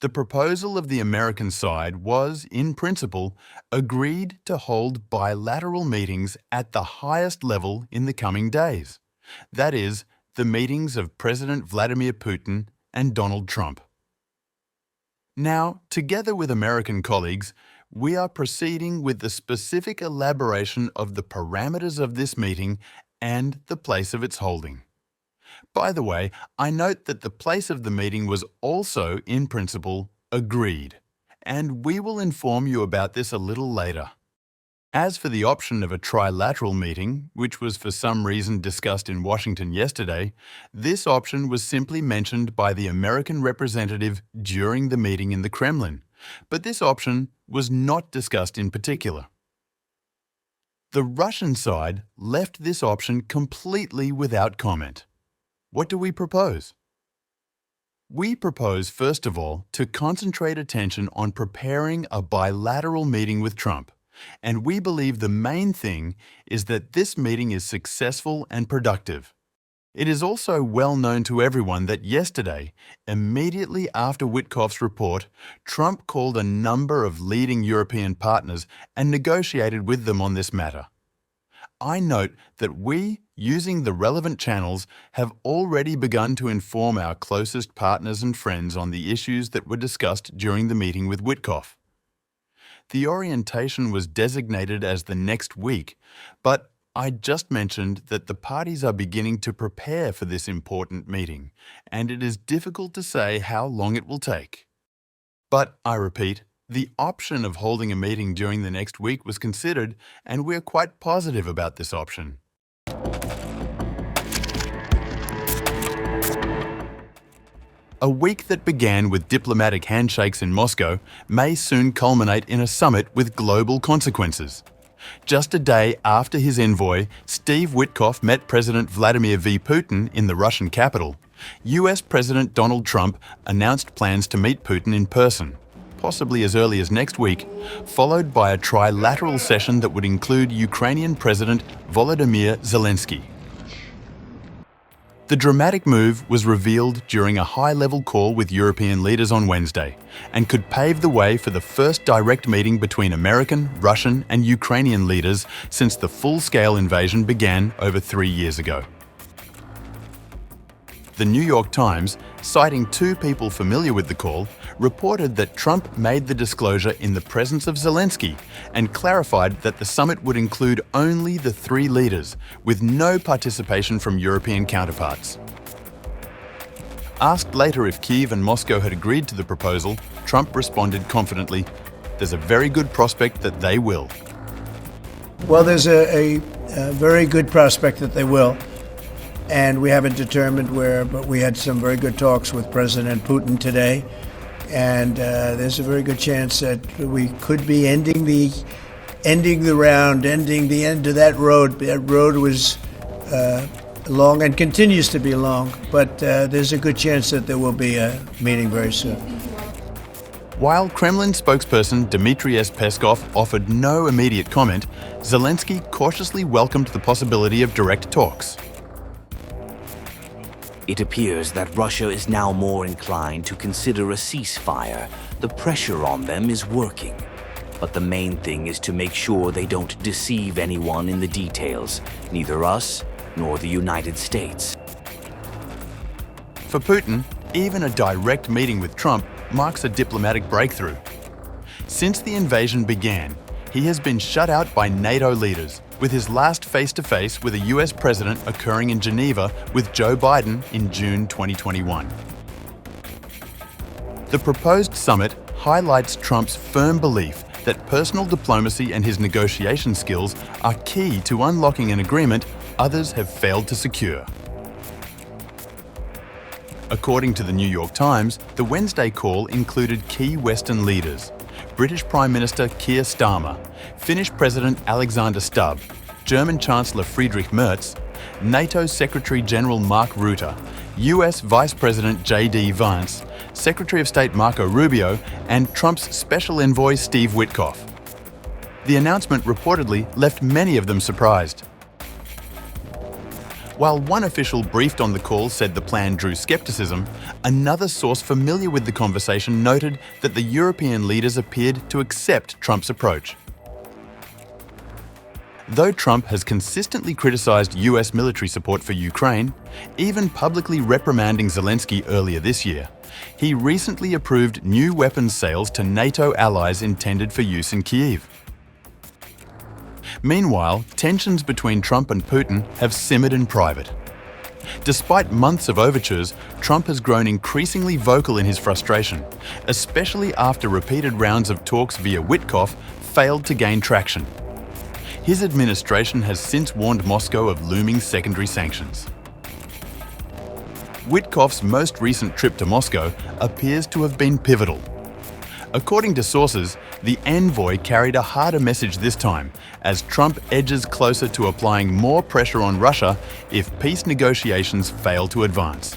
The proposal of the American side was, in principle, agreed to hold bilateral meetings at the highest level in the coming days. That is, the meetings of President Vladimir Putin and Donald Trump. Now, together with American colleagues, we are proceeding with the specific elaboration of the parameters of this meeting and the place of its holding. By the way, I note that the place of the meeting was also, in principle, agreed, and we will inform you about this a little later. As for the option of a trilateral meeting, which was for some reason discussed in Washington yesterday, this option was simply mentioned by the American representative during the meeting in the Kremlin, but this option was not discussed in particular. The Russian side left this option completely without comment. What do we propose? We propose, first of all, to concentrate attention on preparing a bilateral meeting with Trump, and we believe the main thing is that this meeting is successful and productive. It is also well known to everyone that yesterday, immediately after Witkoff's report, Trump called a number of leading European partners and negotiated with them on this matter. I note that we, using the relevant channels, have already begun to inform our closest partners and friends on the issues that were discussed during the meeting with Witkoff. The orientation was designated as the next week, but I just mentioned that the parties are beginning to prepare for this important meeting, and it is difficult to say how long it will take. But, I repeat, the option of holding a meeting during the next week was considered, and we're quite positive about this option. A week that began with diplomatic handshakes in Moscow may soon culminate in a summit with global consequences. Just a day after his envoy, Steve Witkoff met President Vladimir V. Putin in the Russian capital, US President Donald Trump announced plans to meet Putin in person, possibly as early as next week, followed by a trilateral session that would include Ukrainian President Volodymyr Zelensky. The dramatic move was revealed during a high-level call with European leaders on Wednesday and could pave the way for the first direct meeting between American, Russian and Ukrainian leaders since the full-scale invasion began over 3 years ago. The New York Times, citing two people familiar with the call, reported that Trump made the disclosure in the presence of Zelensky and clarified that the summit would include only the three leaders, with no participation from European counterparts. Asked later if Kyiv and Moscow had agreed to the proposal, Trump responded confidently, "There's a very good prospect that they will." Well, there's a very good prospect that they will. And we haven't determined where, but we had some very good talks with President Putin today. And there's a very good chance that we could be ending the end of that road. That road was long and continues to be long, but there's a good chance that there will be a meeting very soon. While Kremlin spokesperson Dmitry Peskov offered no immediate comment, Zelensky cautiously welcomed the possibility of direct talks. It appears that Russia is now more inclined to consider a ceasefire. The pressure on them is working. But the main thing is to make sure they don't deceive anyone in the details, neither us nor the United States. For Putin, even a direct meeting with Trump marks a diplomatic breakthrough. Since the invasion began, he has been shut out by NATO leaders, with his last face-to-face with a US president occurring in Geneva with Joe Biden in June 2021. The proposed summit highlights Trump's firm belief that personal diplomacy and his negotiation skills are key to unlocking an agreement others have failed to secure. According to the New York Times, the Wednesday call included key Western leaders: British Prime Minister Keir Starmer, Finnish President Alexander Stubb, German Chancellor Friedrich Merz, NATO Secretary-General Mark Rutte, US Vice President J.D. Vance, Secretary of State Marco Rubio, and Trump's Special Envoy Steve Witkoff. The announcement reportedly left many of them surprised. While one official briefed on the call said the plan drew skepticism, another source familiar with the conversation noted that the European leaders appeared to accept Trump's approach. Though Trump has consistently criticized US military support for Ukraine, even publicly reprimanding Zelensky earlier this year, he recently approved new weapons sales to NATO allies intended for use in Kyiv. Meanwhile, tensions between Trump and Putin have simmered in private. Despite months of overtures, Trump has grown increasingly vocal in his frustration, especially after repeated rounds of talks via Witkoff failed to gain traction. His administration has since warned Moscow of looming secondary sanctions. Witkoff's most recent trip to Moscow appears to have been pivotal. According to sources, the envoy carried a harder message this time, as Trump edges closer to applying more pressure on Russia if peace negotiations fail to advance.